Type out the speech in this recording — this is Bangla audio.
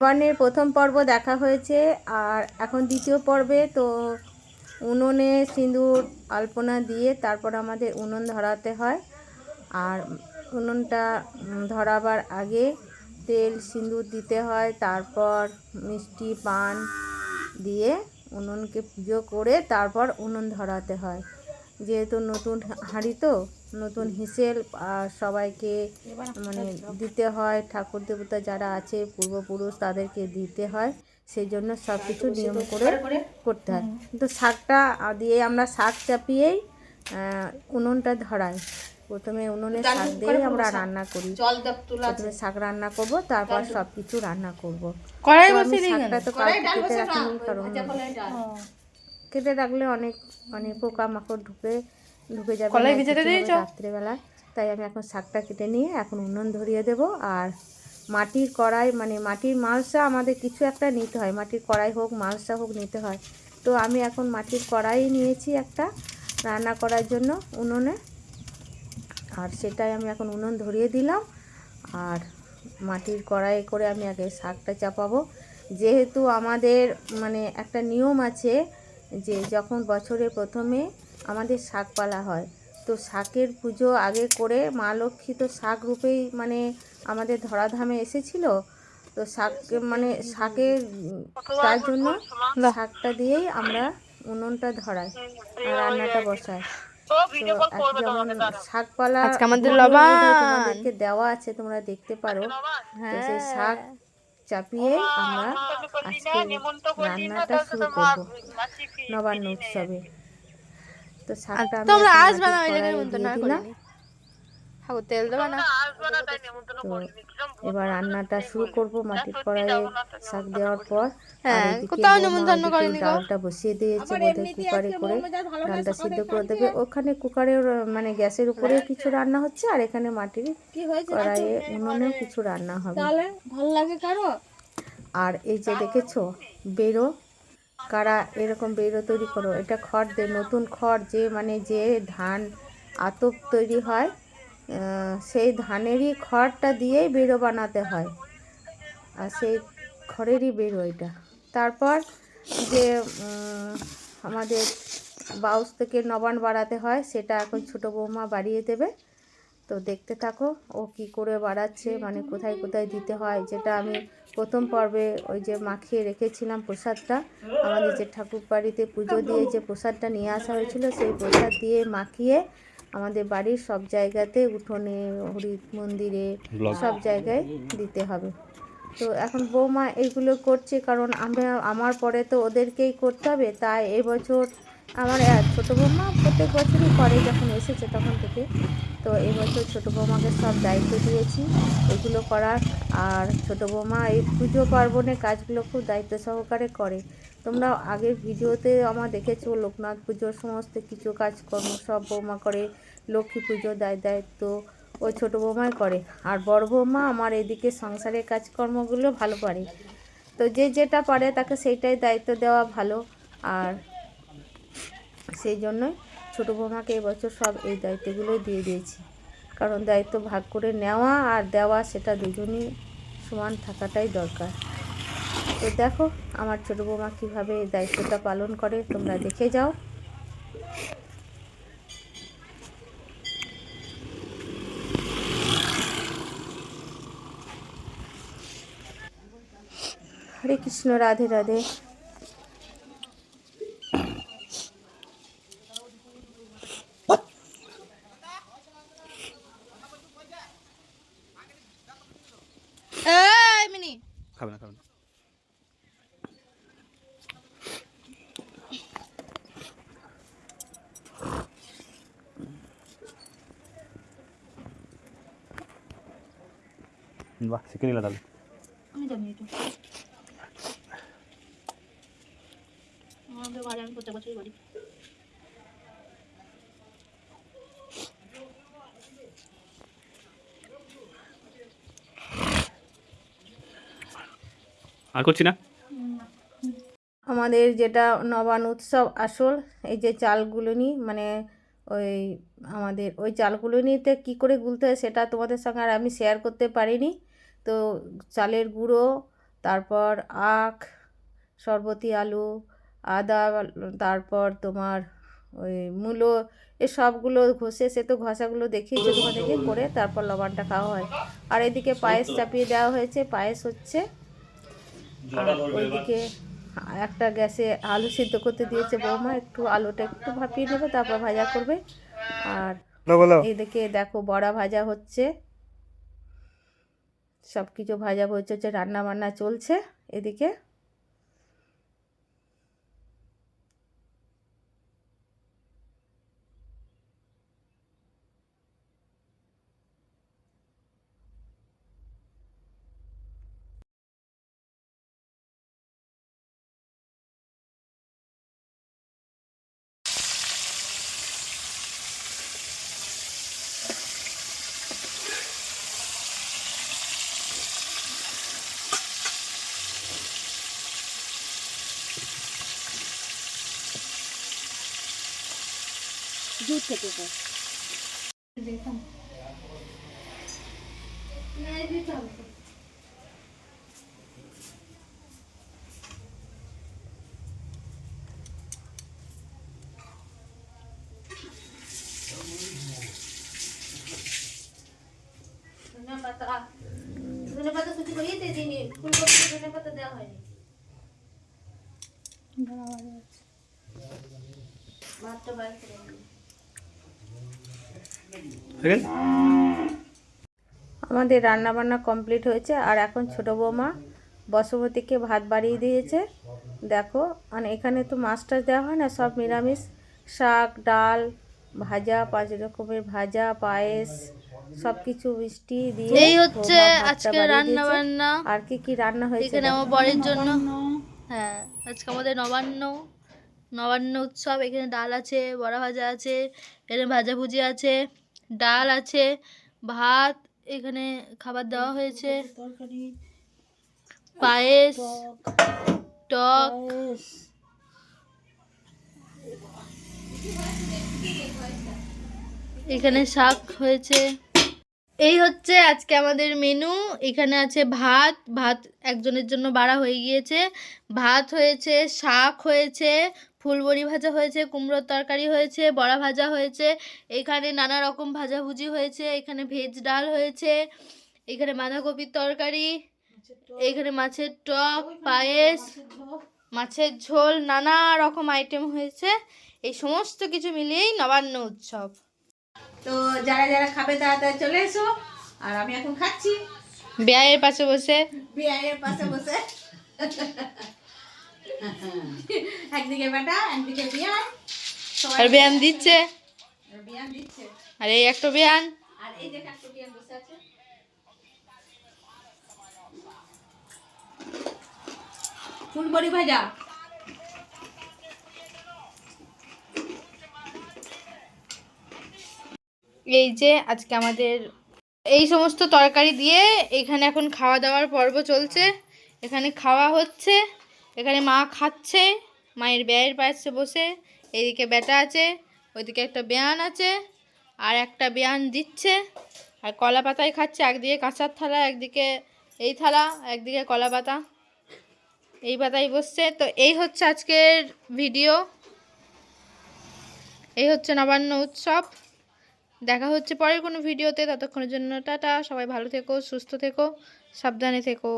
নবান্নের প্রথম পর্ব দেখা হয়েছে, আর এখন দ্বিতীয় পর্বে তো উনুনে সিঁদুর আলপনা দিয়ে তারপর আমাদের উনুন ধরাতে হয়। আর উনুনটা ধরাবার আগে তেল সিঁদুর দিতে হয়, তারপর মিষ্টি পান দিয়ে উনুনকে পুজো করে তারপর উনুন ধরাতে হয়। যেহেতু নতুন হাঁড়ি তো নতুন হিসেল আর সবাইকে মানে দিতে হয়, ঠাকুর দেবতা যারা আছে পূর্বপুরুষ তাদেরকে দিতে হয়, সেই জন্য সব কিছু নিয়ম করে করতে হয়। কিন্তু শাকটা দিয়ে আমরা শাক চাপিয়েই উনুনটা ধরাই। প্রথমে উনুনে শাক দিয়ে আমরা রান্না করি, প্রথমে শাক রান্না করব, তারপর সব কিছু রান্না করব। আমি শাকটা তো কালকে কেটে রাখিনি, কারণ কেটে রাখলে অনেক পোকামাকড় ঢুকে যাবে রাত্রেবেলা, তাই আমি এখন শাকটা কেটে নিয়ে এখন উনুন ধরিয়ে দেব। আর মাটির কড়াই মানে মাটির মালসা আমাদের কিছু একটা নিতে হয়, মাটির কড়াই হোক মালসা হোক নিতে হয়। তো আমি এখন মাটির কড়াই নিয়েছি একটা রান্না করার জন্য উনুনে, আর সেটাই আমি এখন উনুন ধরিয়ে দিলাম। আর মাটির কড়াই করে আমি আগে শাকটা চাপাবো। যেহেতু আমাদের মানে একটা নিয়ম আছে যে যখন বছরে প্রথমে আমাদের শাক পালা হয়, তো শাকের পুজো আগে করে মা লক্ষ্মী তো শাক রূপেই মানে আমাদের ধরাধামে এসেছিল, তো শাক মানে শাকের তার জন্য শাকটা দিয়েই আমরা উনুনটা ধরাই আর রান্নাটা বসাই। তো যেমন শাকপালা তোমাদেরকে দেওয়া আছে, তোমরা দেখতে পারো। তো সেই শাক চাপিয়ে আমরা আজকে রান্নাটা শুরু করব নবান্ন উৎসবে। তো শাকটা আমি দিয়ে দিলাম। তেল দেবো না, তো এবার রান্নাটা শুরু করব মাটির কড়াইয়ে শাক দেওয়ার পর। আর এদিকে ডালটা বসিয়ে দিয়েছে বোধহয় কুকারে করে, ডালটা সিদ্ধ করে দেবে। ওখানে কুকারের মানে গ্যাসের উপরে কিছু রান্না হচ্ছে, আর এখানে মাটির কড়াইয়ে উনুনেও কিছু রান্না হবে। ভালো লাগে কারো। আর এই যে দেখেছো বেরো, কারা এরকম বেরো তৈরি করো, এটা খড় দিয়ে নতুন খড় যে মানে যে ধান আতপ তৈরি হয়, সেই ধানেরই খড়টা দিয়েই বেরো বানাতে হয়, আর সেই খড়েরই বেরো এটা। তারপর যে আমাদের বাউস থেকে নবান বাড়াতে হয়, সেটা এখন ছোটো বৌমা বাড়িয়ে দেবে। তো দেখতে থাকো ও কি করে বাড়াচ্ছে, মানে কোথায় কোথায় দিতে হয়। যেটা আমি প্রথম পর্বে ওই যে মাখিয়ে রেখেছিলাম প্রসাদটা, আমাদের যে ঠাকুর বাড়িতে পুজো দিয়ে যে প্রসাদটা নিয়ে আসা হয়েছিল, সেই প্রসাদ দিয়ে মাখিয়ে আমাদের বাড়ির সব জায়গাতে, উঠোনে, হরিদ মন্দিরে, সব জায়গায় দিতে হবে। তো এখন বৌমা এইগুলো করছে, কারণ আমার পরে তো ওদেরকেই করতে হবে। তাই এবছর আমার ছোটো বৌমা প্রত্যেক বছরই করে যখন এসেছে তখন থেকে, তো এবছর ছোটো বৌমাকে সব দায়িত্ব দিয়েছি এগুলো করার। আর ছোটো বৌমা এই পুজো পার্বণে কাজগুলো খুব দায়িত্ব সহকারে করে। তোমরা আগের ভিডিওতে আমার দেখেছো লোকনাথ পুজোর সমস্ত কিছু কাজকর্ম সব বৌমা করে, লক্ষ্মী পুজো দায়িত্ব ও ছোটো বৌমাই করে। আর বড় বৌমা আমার এদিকে সংসারের কাজকর্মগুলো ভালো পারে, তো যে যেটা পারে তাকে সেইটাই দায়িত্ব দেওয়া ভালো। আর সেই জন্যই ছোটো বৌমাকে এবছর সব এই দায়িত্বগুলোই দিয়ে দিয়েছি, কারণ দায়িত্ব ভাগ করে নেওয়া আর দেওয়া সেটা দুজনই সমান থাকাটাই দরকার। তো দেখো আমার ছোটো বৌমা কীভাবে এই দায়িত্বটা পালন করে, তোমরা দেখে যাও। হরে কৃষ্ণ, রাধে রাধে। খাবে না বাহ, শিখে নিলা তাহলে। আমি জানি এটা আমাদের বাড়ি, আমি প্রত্যেক বছরই করি। আর করছি না। আমাদের যেটা নবান্ন উৎসব আসল, এই যে চালগুলো নিই মানে ওই আমাদের ওই চালগুলো নিতে কী করে গুলতে হয় সেটা তোমাদের সঙ্গে আর আমি শেয়ার করতে পারিনি। তো চালের গুঁড়ো, তারপর আখ, শরবতি আলু, আদা, তারপর তোমার ওই মূলো, এ সবগুলো ঘষে, সে তো ঘষাগুলো দেখিয়েছে তোমাদেরকে করে, তারপর লবণটা খাওয়া হয়। আর এদিকে পায়েস চাপিয়ে দেওয়া হয়েছে, পায়েস হচ্ছে। আর ওইদিকে একটা গ্যাসে আলু সিদ্ধ করতে দিয়েছে বৌমা, একটু আলুটা একটু ভাপিয়ে নেবে, তারপর ভাজা করবে। আর এইদিকে দেখো বড়া ভাজা হচ্ছে, সব কিছু ভাজা হচ্ছে, রান্না বান্না চলছে এদিকে। দুধ থেকে ধনে পাতা কুচি করিয়ে দিয়ে দিইনি, ফুলকপি ধনে পাতা দেওয়া হয়নি। ভাতটা বাইরে করে দিই। আমাদের রান্না বান্না কমপ্লিট হয়েছে। আর এখন ছোট বৌমা বসুমতীকে ভাত বাড়িয়ে দিয়েছে। দেখো, মানে এখানে তো মাছ টাছ দেওয়া হয় না, সব নিরামিষ, শাক, ডাল, ভাজা, 5 রকমের ভাজা, পায়েস, সব কিছু মিষ্টি দিয়ে এই হচ্ছে বৌমা ভাতটা আজকে বাড়িয়ে রান্না দিয়েছে। বান্না। আর কি কি রান্না হয়েছে এখানে দেখো। আমার বরের জন্য, হ্যাঁ আজকে আমাদের নবান্ন নবান্ন উৎসব। এখানে ডাল আছে, বড়া ভাজা আছে, এখানে ভাজাভুজি আছে, ডাল আছে, ভাত, এখানে খাবার দেওয়া হয়েছে, পায়েস, টক, এখানে শাক হয়েছে। এই হচ্ছে আজকে আমাদের মেনু। এখানে আছে ভাত, ভাত একজনের জন্য বাড়া হয়ে গিয়েছে, ভাত হয়েছে, শাক হয়েছে, ফুলবড়ি ভাজা হয়েছে, কুমড়োর তরকারি হয়েছে, বড়া ভাজা হয়েছে, এখানে নানা রকম ভাজাভুজি হয়েছে, এখানে ভেজ ডাল হয়েছে, এখানে বাঁধাকপির তরকারি, এখানে মাছের টক, পায়েস, মাছের ঝোল, নানা রকম আইটেম হয়েছে। এই সমস্ত কিছু মিলিয়েই নবান্ন উৎসব। তো যারা যারা খাবে তারা চলে এসো। আর আমি এখন খাচ্ছি বিয়ের পাশে বসে, বিয়ের পাশে বসে। একদিকে বেটা, একদিকে বিয়ান, আর বিয়ান দিচ্ছে, বিয়ান দিচ্ছে। আর এই একটা বিয়ান, আর এই যে কাকু বিয়ান বসে আছে। ফুলবড়ি ভাজা, এই যে আজকে আমাদের এই সমস্ত তরকারি দিয়ে এখানে এখন খাওয়া দাওয়ার পর্ব চলছে। এখানে খাওয়া হচ্ছে, এখানে মা খাচ্ছে, মায়ের বিয়ের পাশে বসে। এইদিকে বেটা আছে, ওইদিকে একটা বেয়ান আছে, আর একটা বেয়ান দিচ্ছে, আর কলা পাতায় খাচ্ছে। একদিকে কাঁচার থালা, একদিকে এই থালা, একদিকে কলা পাতা, এই পাতায় বসছে। তো এই হচ্ছে আজকের ভিডিও, এই হচ্ছে নবান্ন উৎসব। দেখা হচ্ছে পরের কোনো ভিডিওতে। ততক্ষণের জন্য টাটা, সবাই ভালো থেকো, সুস্থ থেকো, সাবধানে থেকো।